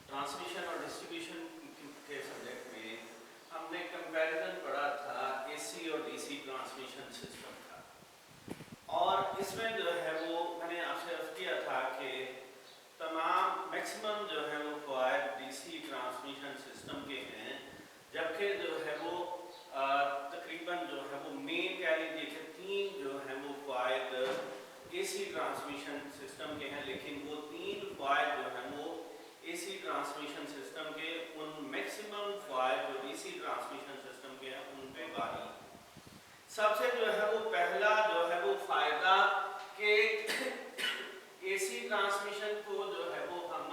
Transmission और distribution के subject में हमने कंपैरिजन पढ़ा था एसी और डीसी ट्रांसमिशन सिस्टम का। और इसमें जो है वो मैंने आपसे अर्ज किया था कि तमाम मैक्सिमम जो है वो फ़वाइद डीसी ट्रांसमिशन सिस्टम के हैं, जबकि जो है वो तकरीबन जो है वो मेन कह लीजिए कि 3 जो है वो फ़वाइद एसी ट्रांसमिशन सिस्टम के हैं, लेकिन वो 3 फ़वाइद जो हैं वो एसी ट्रांसमिशन सिस्टम के उन मैक्सिमम फ़वाइद जो डीसी ट्रांसमिशन सिस्टम के हैं उन पे बारी। सबसे जो है वो पहला जो है वो फ़ायदा कि एसी ट्रांसमिशन को जो है वो हम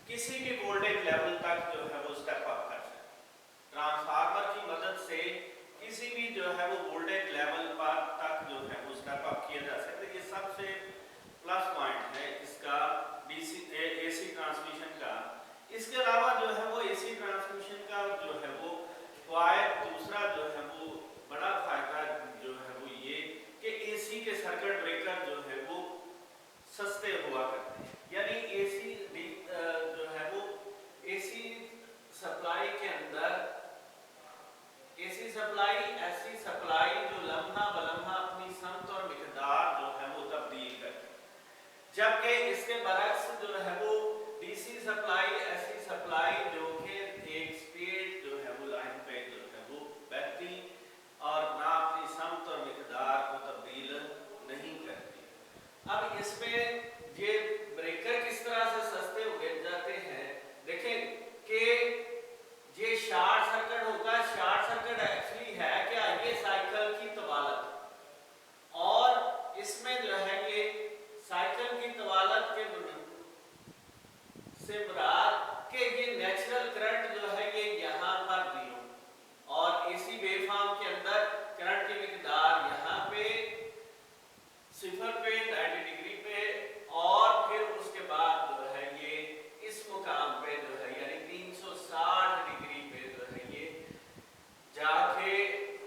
किसी भी वोल्टेज लेवल तक जो है वो स्टेप अप कर सकते हैं। ट्रांसफार्मर की मदद से किसी भी जो है वो वोल्टेज लेवल पर तक जो है वो स्टेप अप किया जा सकता है। ये सबसे प्लस पॉइंट है इसका डीसी एसी ट्रांसमिशन का। इसके अलावा जो है वो एसी ट्रांसमिशन का जो है वो फ़ायदा दूसरा जो है वो बड़ा फायदा जो है वो ये कि एसी के सर्किट ब्रेकर जो है वो सस्ते हुआ करते हैं। यानी एसी जो है वो एसी सप्लाई के अंदर एसी सप्लाई ऐसी सप्लाई जो लम्हा बलम्हा अपनी समत और मिकदार जो है वो तब्दील करती है, जबकि इसके बरक्स जो है वो डीसी सप्लाई ऐसी सप्लाई जो कि एक स्ट्रेट जो है वो लाइन पे जो है वो बहती और ना अपनी समत और मिकदार को तब्दील नहीं करती। अब इसमें ये ब्रेकर किस तरह से सस्ते हो जाते हैं, देखें कि ये शॉर्ट सर्किट होगा। शॉर्ट सर्किट एक्चुअली है क्या, ये साइकिल की तवालत, और इसमें जो है ये साइकिल की तवालत के से मुराद कि ये नेचुरल करंट जो है ये यहाँ पर 0 और एसी वेवफॉर्म के अंदर करंट की मिकदार यहाँ पे 0 पे 90 डिग्री पे, और फिर उसके बाद जो है ये इस मुकाम पे जो है यानी 360 डिग्री पे जो है ये जाके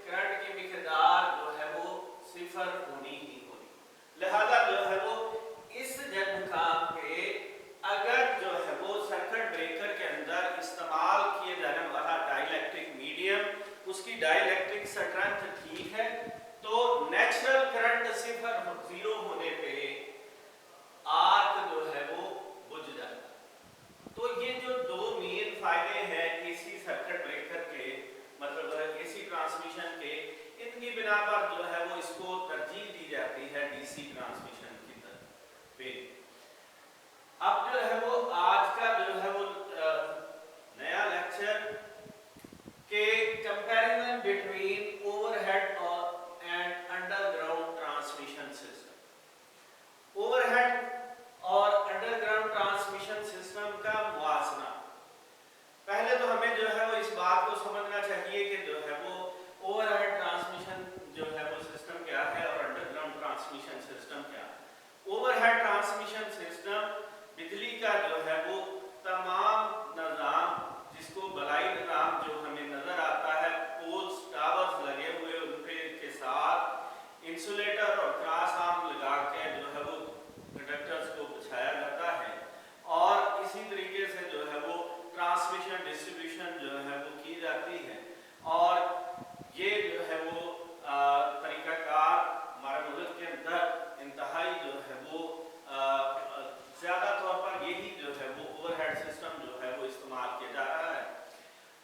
करंट की मिकदार जो है वो 0 होनी ही होनी। लिहाजा जो है वो इस मुकाम पे अगर जो है वो सर्किट ब्रेकर के अंदर इस्तेमाल किए जाने वाला डाइलेक्ट्रिक मीडियम उसकी डाइलेक्ट्रिक स्ट्रेंथ ठीक है तो नेचुरल करंट 0 होने पे आर्क जो है वो बुझ जाता। तो ये जो दो मेन फायदे हैं एसी सर्किट ब्रेकर के, मतलब एसी ट्रांसमिशन के, इनकी बिना पर जो है वो इसको तरजीह दी जाती है डीसी ट्रांसमिशन की तरफ पे। अब जो है वो आज का जो है वो नया लेक्चर के comparison between overhead and underground transmission system. Overhead और अंडरग्राउंड ट्रांसमिशन सिस्टम का मुआवजा। पहले तो हमें जो है वो इस बात को समझना चाहिए कि जो है वो ओवरहेड ट्रांसमिशन जो है वो सिस्टम क्या है और अंडरग्राउंड ट्रांसमिशन सिस्टम क्या है। ओवरहेड ट्रांसमिशन सिस्टम बिजली का जो है वो तमाम निज़ाम, जिसको बलाई निज़ाम जो हमें नज़र आता है, पोल्स टावर्स लगे हुए उनके के साथ इंसुलेटर और क्रॉस आर्म लगा के जो है वो कंडक्टर्स को बिछाया जाता है, और इसी तरीके से जो है वो ट्रांसमिशन डिस्ट्रीब्यूशन जो है वो की जाती है। और ये जो है वो तरीक़ाकार हमारे मुल्क के अंदर इंतहाई जो है वो ज़्यादा तौर पर यही जो है वो ओवरहेड सिस्टम जो है वो इस्तेमाल किया जा रहा है।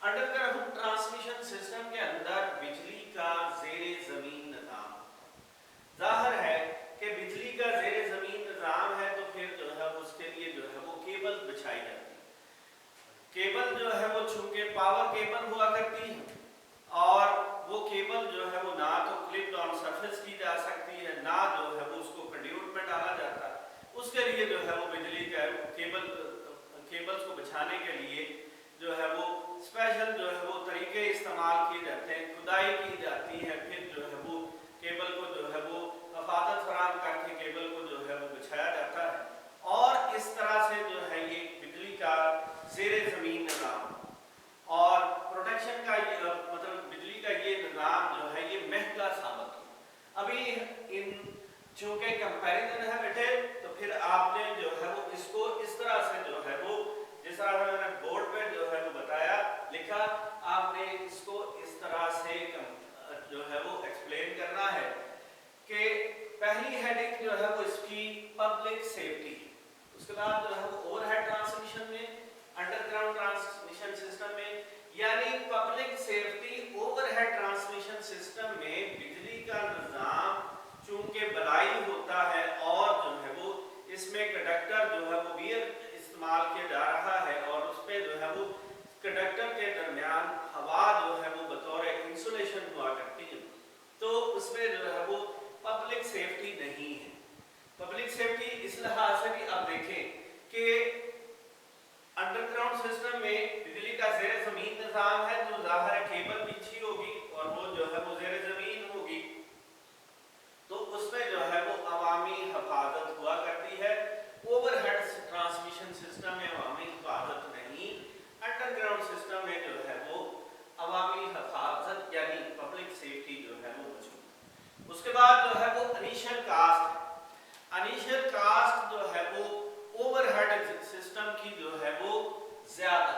अंडरग्राउंड ट्रांसमिशन सिस्टम के अंदर बिजली का ज़ेरे ज़मीन निज़ाम, जाहिर है कि बिजली का ज़ेरे ज़मीन निज़ाम है तो फिर जो है उसके लिए जो है वो केबल बिछाई जाती है। केबल जो है वो चूंकि पावर केबल हुआ करती है और वो केबल जो है वो ना तो क्लिप ऑन सरफेस की जा सकती है, ना जो है वो उसको कंड्यूट में डाला जाता है। उसके लिए जो है वो बिजली का केबल्स को बिछाने के लिए जो है वो स्पेशल जो है वो तरीके इस्तेमाल किए जाते हैं, खुदाई की जाती है, फिर जो है वो केबल को जो है वो हिफाजत फराहम करके केबल को जो है वो बिछाया जाता है। और इस तरह से जो है ये बिजली का ज़ेरे ज़मीन निज़ाम और प्रोटेक्शन का मतलब बिजली का ये निज़ाम जो है ये महंगा साबित हो। अभी इन चूंकि कंपैरिजन है बेटे, तो फिर आपने जो है वो इसको इस तरह से जो है वो जिस तरह मैंने तरीका आपने इसको इस तरह से जो है वो एक्सप्लेन करना है कि पहली हेडिंग जो है वो इसकी पब्लिक सेफ्टी, उसके बाद जो है वो ओवरहेड ट्रांसमिशन में, अंडरग्राउंड ट्रांसमिशन सिस्टम में, यानी public safety overhead transmission system में बिजली का निजाम चूंकि बलाई होता है और जो है वो इसमें कंडक्टर जो है वो वियर इस्तेमाल किया जा रहा है और उस पर जो है वो कंडक्टर के दरमियान हवा जो है वो बतौर इंसुलेशन हुआ करती है, तो उसमें जो है वो पब्लिक सेफ्टी नहीं है। पब्लिक सेफ्टी इस लिहाज से भी आप देखें कि अंडरग्राउंड सिस्टम में बिजली का ज़ेरे ज़मीन निज़ाम है, तो ज़ाहिर है केबल बिछी होगी और वो जो है वो ज़ेरे ज़मीन होगी, तो उसमें जो है वो अवामी हिफाजत हुआ करती है। ओवरहेड ट्रांसमिशन सिस्टम में अवामी हिफाजत नहीं, अंडरग्राउंड सिस्टम में जो है वो अवामी हिफाजत यानी पब्लिक सेफ्टी जो है वो मौजूद। उसके बाद जो है वो इनिशियल कास्ट, इनिशियल कास्ट जो है वो ओवरहेड सिस्टम की जो है वो ज्यादा,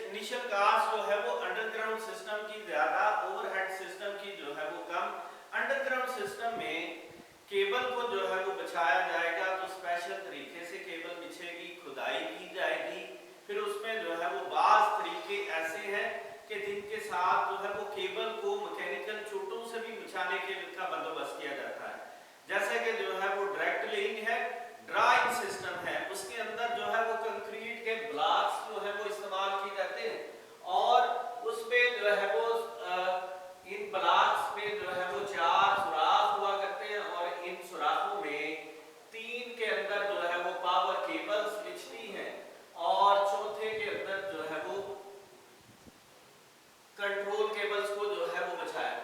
इनिशियल कास्ट जो है वो अंडरग्राउंड सिस्टम की ज्यादा, ओवरहेड सिस्टम की जो है वो कम। अंडरग्राउंड सिस्टम में केबल को जो है वो बिछाया जाएगा तो स्पेशल तरीके से केबल बिछेगी, खुदाई की जाएगी, फिर उसमें जो है वो बाज तरीके ऐसे हैं कि जिनके साथ जो है वो केबल को मैकेनिकल चोटों से भी बिछाने के का बंदोबस्त किया जाता है। जैसे कि जो है वो डायरेक्ट लेइंग है, ड्राइंग सिस्टम है, उसके अंदर जो है वो कंक्रीट के ब्लॉक्स जो है वो इस्तेमाल किए जाते हैं और उस पे जो है वो इन ब्लॉक्स पे जो है वो 4 सुराख हुआ करते हैं और इन सुराखों में 3 के अंदर जो है वो पावर केबल्स बिछती हैं और चौथे के अंदर जो है वो कंट्रोल केबल्स को जो है वो बिछाया,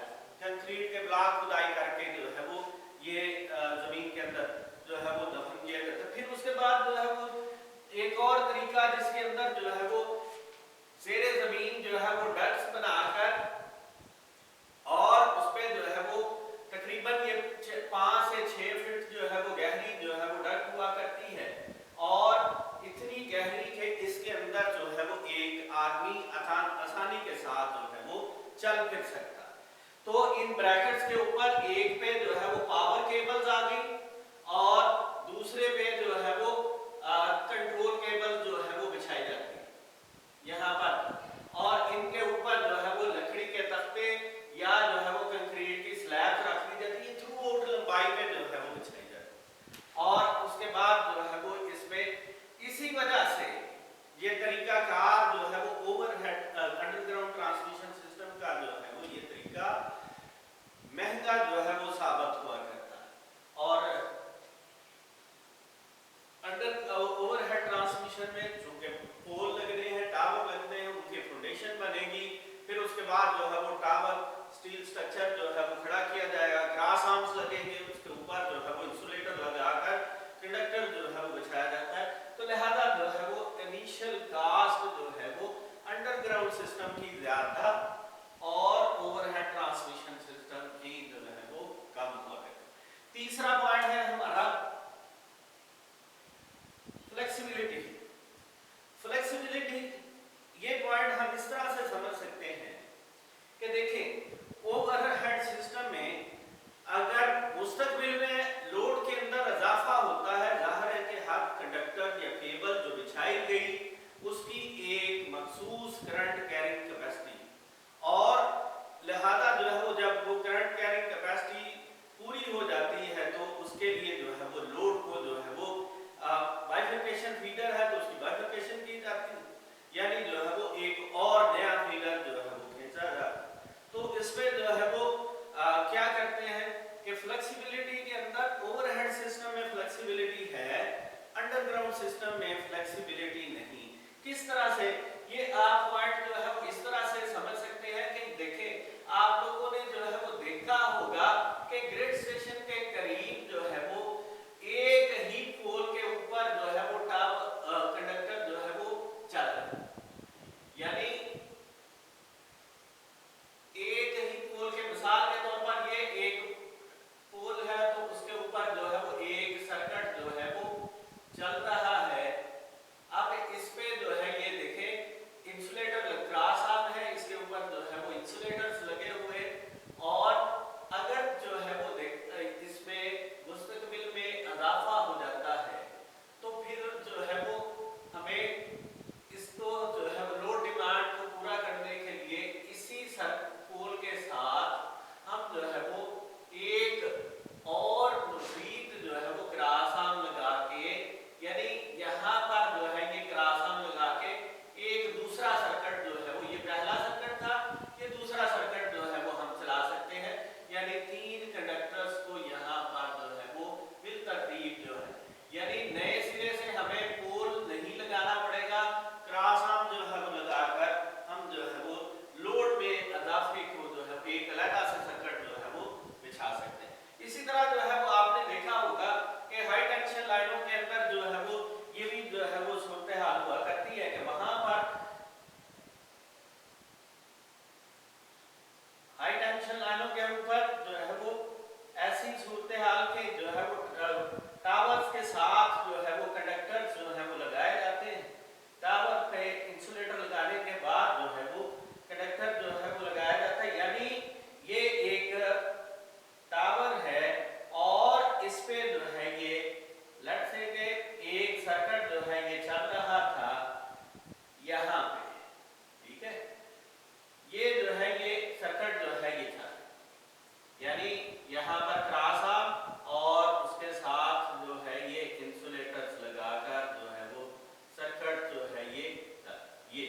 कंक्रीट के ब्लॉक खुदाई करके जो है वो ये जमीन के अंदर जो है वो दफन किया जाता है। फिर उसके बाद जो है वो एक और तरीका जिसके अंदर जो है वो ज़ेरे जमीन जो है वो डक्ट्स बनाकर और उस पे जो है वो तकरीबन ये 5 से 6 फीट जो है वो गहरी जो है वो डक्ट हुआ करती है और इतनी गहरी कि इसके अंदर जो है वो एक आदमी आसानी के साथ जो है वो चल फिर सकता। तो इन ब्रैकेट्स के ऊपर एक पे जो है वो पावर केबल्स आ गई और दूसरे पे जो है वो कंट्रोल केबल जो है वो बिछाई जाती है यहाँ पर और इनके ऊपर जो है वो लकड़ी के तख्ते या जो है वो कंक्रीट की स्लैब रख दी जाती है, थ्रू आउट लंबाई में जो है वो बिछाई जाती है और उसके बाद जो है वो इसमें इसी वजह से ये तरीकाकार जो है वो ओवरहेड अंडरग्राउंड ट्रांसमिशन सिस्टम का जो है वो ये तरीका महंगा जो है वो साबित हुआ करता है और ओवरहेड ट्रांसमिशन में चूंकि पोल लगने हैं, टावर लगने हैं, उनकी फाउंडेशन बनेगी, फिर उसके बाद जो है वो टावर स्टील स्ट्रक्चर जो है वो खड़ा किया जाएगा, क्रॉस आर्म्स लगेंगे, उसके ऊपर जो है वो इंसुलेटर लगाकर कंडक्टर जो है वो बिछाया जाता है। तो लिहाजा जो है वो इनिशियल कास्ट जो है वो अंडरग्राउंड सिस्टम की ज्यादा और ओवरहेड ट्रांसमिशन सिस्टम की जो है वो कम हो गई। तीसरा पॉइंट है हमारा फ्लेक्सिबिलिटी। फ्लेक्सिबिलिटी ये पॉइंट हम इस तरह से समझ सकते हैं कि देखें ओवरहेड सिस्टम में अगर मुस्तकबिल में लोड के अंदर इजाफा होता है, जाहिर है कि हर कंडक्टर या केबल जो बिछाई गई उसकी एक मखसूस करंट कैरिंग कैपेसिटी और लिहाजा जो है वो जब वो करंट कैरिंग कैपेसिटी पूरी हो जाती है तो उसके लिए जो है वो लोड को जो है वो बाइफरकेशन फीडर है तो उसकी बाइफरकेशन की जाती है, यानी जो है वो एक और नया फीडर जो है वो खींचा जाता है। तो इसमें जो है वो क्या करते हैं कि फ्लेक्सिबिलिटी के अंदर ओवरहेड सिस्टम में फ्लेक्सिबिलिटी है, अंडरग्राउंड सिस्टम में फ्लेक्सिबिलिटी नहीं। किस तरह से ये आप पॉइंट जो है वो इस तरह से समझ सकते हैं कि देखें आप लोगों ने जो है वो देखा होगा कि ग्रिड स्टेशन के करीब जो है वो एक ही पोल के ऊपर जो है वो कंडक्टर जो है वो चल रहा है, यानी एक ही पोल के मिसाल के तौर पर ये एक पोल है तो उसके ऊपर जो है वो एक सर्किट जो है वो चल रहा है। अब इस पे जो ट्रांसमिशन लाइनों के ऊपर जो है वो ऐसी सूरत हाल के जो है वो टावर्स के साथ जो है वो कंडक्टर जो है वो लगाए जाते हैं। टावर पे इंसुलेटर लगाने के बाद जो है वो कंडक्टर जो है वो लगाया जाता है, यानी ये एक टावर है और इस पे जो है ये लेट्स से के एक सर्किट जो है ये चल रहा था यहाँ पे, ठीक है। ये जो है ये सर्किट जो है ये था, यानी यहाँ पर क्रॉस आर्म और उसके साथ जो है ये इंसुलेटर्स लगाकर जो है वो सर्किट जो है ये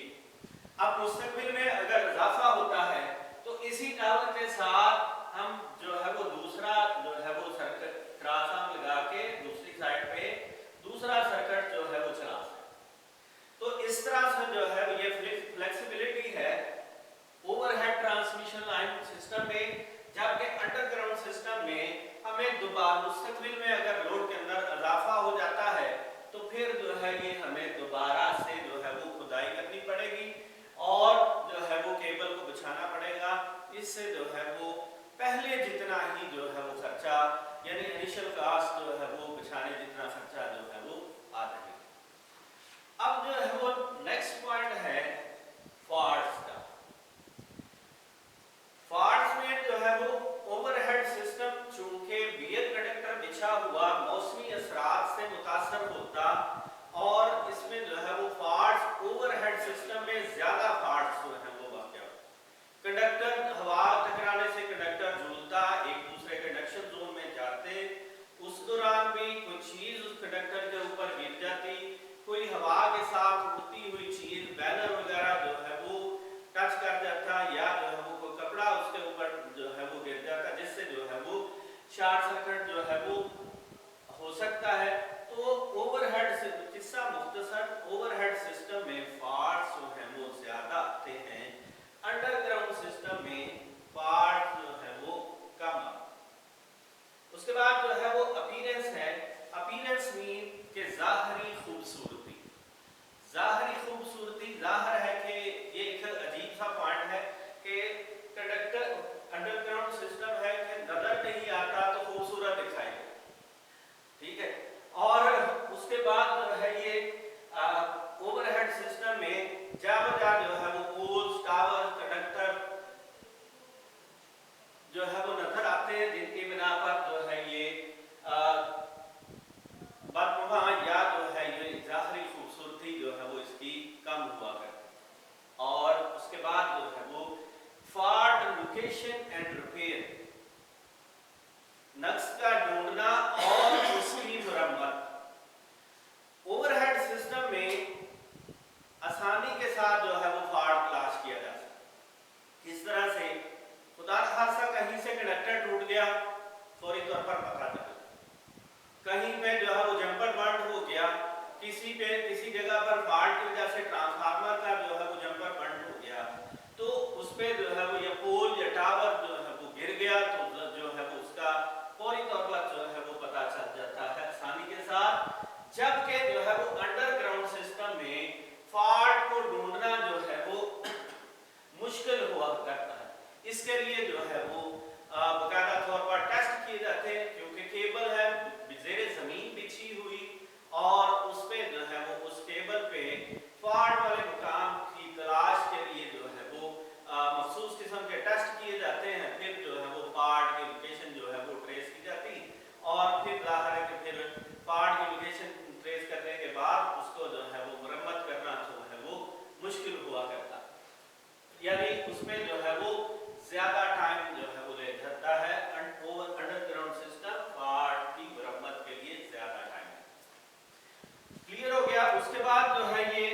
अब मुस्तकबिल में अगर इजाफा होता है तो इसी टावर के साथ हम जो है वो दूसरा जो है वो सर्किट क्रॉस आर्म लगा के दूसरी साइड पे दूसरा सर्किट जो है वो चला सकते। तो इस तरह से जो है ये फ्लेक्सिबिलिटी है ओवरहेड ट्रांसमिशन लाइन सिस्टम में। जबकि अंडरग्राउंड सिस्टम में हमें दोबारा मुस्तकबिल में अगर लोड के अंदर इजाफा हो जाता है तो फिर जो है ये हमें दोबारा से जो है वो खुदाई करनी पड़ेगी और जो है वो केबल को बिछाना पड़ेगा। इससे जो है वो पहले जितना ही जो है वो खर्चा यानी इनिशियल कॉस्ट जो है वो बिछाने जितना खर्चा जो है वो आ रहेगा। अब जो है वो नेक्स्ट पॉइंट है फॉल्ट्स का। फॉल्ट्स में जो है वो ओवरहेड सिस्टम चूंकि बियर कंडक्टर बिछा हुआ मौसमी असरात से मुतासर होता और इसमें जो है वो फॉल्ट्स ओवरहेड सिस्टम में ज्यादा फॉल्ट्स जो है वो वाक़या कंडक्टर हवा टकराने से कंडक्टर झूलता एक दूसरे कंडक्शन जोन में जाते, उस दौरान भी कोई चीज उस कंडक्टर के ऊपर गिर जाती, कोई हवा के साथ उड़ती हुई चीज बैनर वगैरह जो है वो टच कर जाता या जो है वो कोई कपड़ा उसके ऊपर जो है वो गिर जाता, जिससे जो है वो शॉर्ट सर्किट जो है वो हो सकता है। तो ओवरहेड से किस्सा मुख्तसर ओवरहेड सिस्टम में फॉल्ट्स जो है वो ज्यादा आते हैं, अंडरग्राउंड सिस्टम में फॉल्ट जो है वो कम। उसके बाद जो है वो अपीयरेंस है। अपीयरेंस मीन के ज़ाहरी खूबसूरती। ज़ाहरी खूबसूरती ज़ाहिर है कि ये एक अजीब सा पॉइंट है कि कंडक्टर अंडरग्राउंड सिस्टम है कि नजर नहीं आता तो खूबसूरत दिखाई दे, ठीक है। और उसके बाद जो है ये ओवरहेड सिस्टम में जा जो है वो पोल्स टावर कंडक्टर जो है वो नजर आते हैं, जिनकी बिना पर जो है ये बदनुमा या जो है ये ज़ाहरी खूबसूरती जो है वो इसकी कम हुआ करती। और उसके बाद जो है वो फॉल्ट लोकेशन एंड रिपेयर, नक्स का ढूंढना और उसकी मरम्मत। ओवरहेड सिस्टम में आसानी के साथ जो है वो फॉल्ट तलाश किया जा सकता। इस तरह से खुदा खासा कहीं से कंडक्टर टूट गया फौरी तौर पर पता चला, कहीं पे जो है वो जंपर बंद हो गया, किसी जगह पर फॉल्ट की वजह से ट्रांसफार्मर का जो है वो जंपर बंद हो गया, तो उस पे जो है वो या पोल या टावर जो है वो गिर गया तो जो है वो उसका फौरी तौर पर जो है वो पता चल जाता है आसानी के साथ। जबकि जो है वो अंडरग्राउंड सिस्टम में फॉल्ट को ढूंढना जो है वो मुश्किल हुआ करता है। इसके लिए जो है वो बाकायदा तौर पर टेस्ट किए जाते हैं, क्योंकि केबल है ज़ेरे ज़मीन बिछी हुई और उस पे जो है वो उस केबल पे फॉल्ट वाले मुकाम की तलाश के लिए जो है वो मखसूस किस्म के टेस्ट किए जाते हैं। फिर जो है वो फॉल्ट की लोकेशन जो है वो ट्रेस की जाती और फिर ज़ाहिर है कि फिर फॉल्ट की लोकेशन ट्रेस करने के बाद उसको जो है वो मरम्मत करना जो है वो मुश्किल हुआ करता, यानी उसमें जो है वो ज्यादा टाइम जो है वो ले जाता है। अंडरग्राउंड सिस्टम फॉल्ट की मरम्मत के लिए ज्यादा टाइम क्लियर हो गया। उसके बाद जो है ये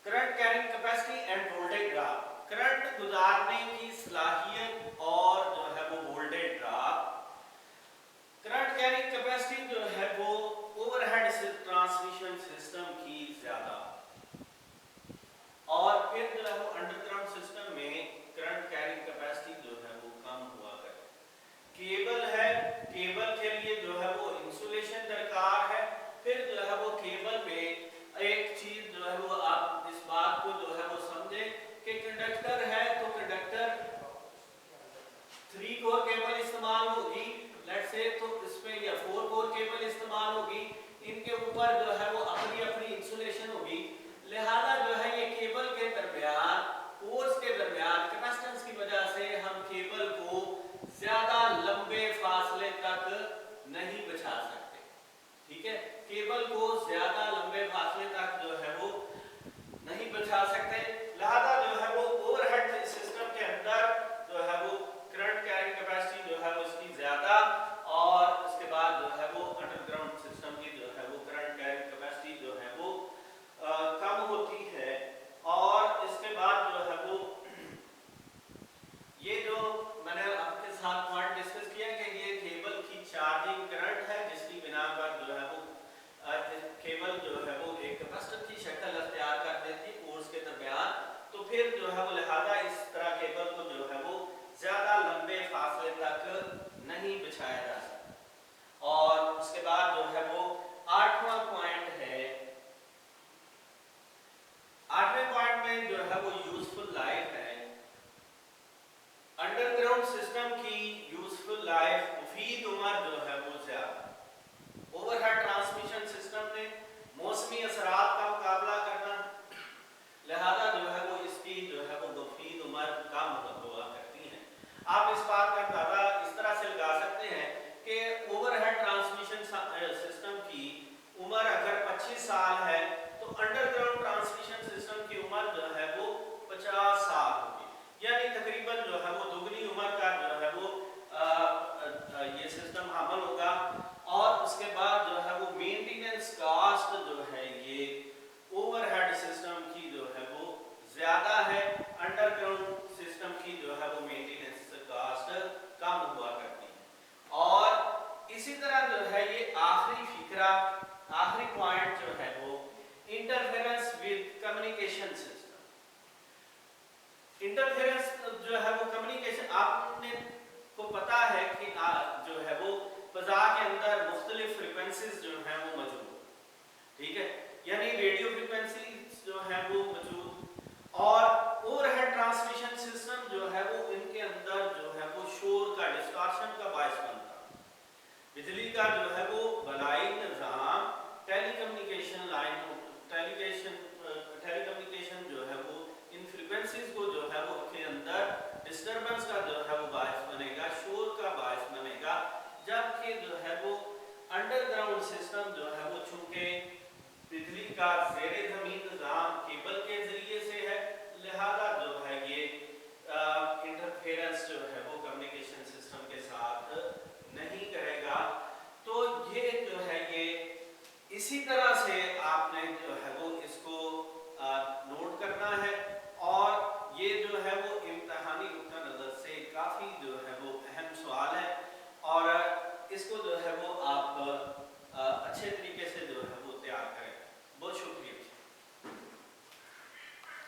current carrying capacity end voltage drop, current गुजारने की सलाहियत और जो है वो voltage drop. Current carrying capacity जो है वो ओवरहेड ट्रांसमिशन सिस्टम की ज्यादा, और फिर जो है वो अंडरग्राउंड सिस्टम में करंट कैरिंग कैपेसिटी जो है वो कम हुआ करे। केबल है, केबल के लिए जो है वो इंसुलेशन दरकार है। फिर जो है वो केबल में एक चीज जो है वो आप इस बात को जो है वो समझे कि कंडक्टर है तो अंडरग्राउंड सिस्टम की यूजफुल लाइफ, मुफीद उम्र जो है वो ज्यादा। ओवरहेड ट्रांसमिशन सिस्टम में मौसमी असरात का मुकाबला करना, लिहाजा जो है वो इसकी जो है वो मुफीद उम्र कम हुआ करती है। आप इस बात का अंदाजा इस तरह से लगा सकते हैं कि ओवरहेड ट्रांसमिशन सिस्टम की उम्र अगर 25 साल है तो अंडरग्राउंड ट्रांसमिशन सिस्टम की उम्र जो है वो 50 साल होगी, यानी तकरीबन जो है वो दुगनी उम्र का जो है वो ये सिस्टम हामल होगा। और उसके बाद जो है वो मेंटेनेंस कास्ट जो है ये ओवरहेड सिस्टम की जो है वो ज्यादा है, अंडरग्राउंड सिस्टम की जो है वो मेंटेनेंस कास्ट कम हुआ करती है। और इसी तरह जो है ये आखिरी फिक्रा, आखिरी पॉइंट जो है वो interference with communication system. Interference जो है वो कम्युनिकेशन, आपने को पता है कि जो है वो फजा के अंदर मुख्तलिफ फ्रीक्वेंसीज जो है वो मौजूद, ठीक है, यानी रेडियो फ्रीक्वेंसी जो है वो मौजूद। और ओवरहेड ट्रांसमिशन सिस्टम जो है वो इनके अंदर जो है वो शोर का, डिस्टॉर्शन का बायस बनता। बिजली का जो है वो भलाई निज़ाम, टेलीकम्युनिकेशन लाइन, टेलीकम्युनिकेशन जो है वो इन फ्रीक्वेंसीज को जो है वो के अंदर डिस्टर्बेंस का जो है वो बायस बनेगा, शोर का बायस बनेगा। जबकि जो है वो अंडरग्राउंड सिस्टम जो है वो चूंकि बिजली का ज़ेरे ज़मीन निज़ाम केबल के जरिए से है, लिहाजा जो है ये इंटरफेरेंस जो है वो कम्युनिकेशन सिस्टम के साथ नहीं करेगा। तो ये जो है ये इसी तरह से आपने जो है वो इसको नोट करना है। और ये जो है वो इम्तिहानी नुक्ता नज़र से काफ़ी जो है वो अहम सवाल है और इसको जो है वो आप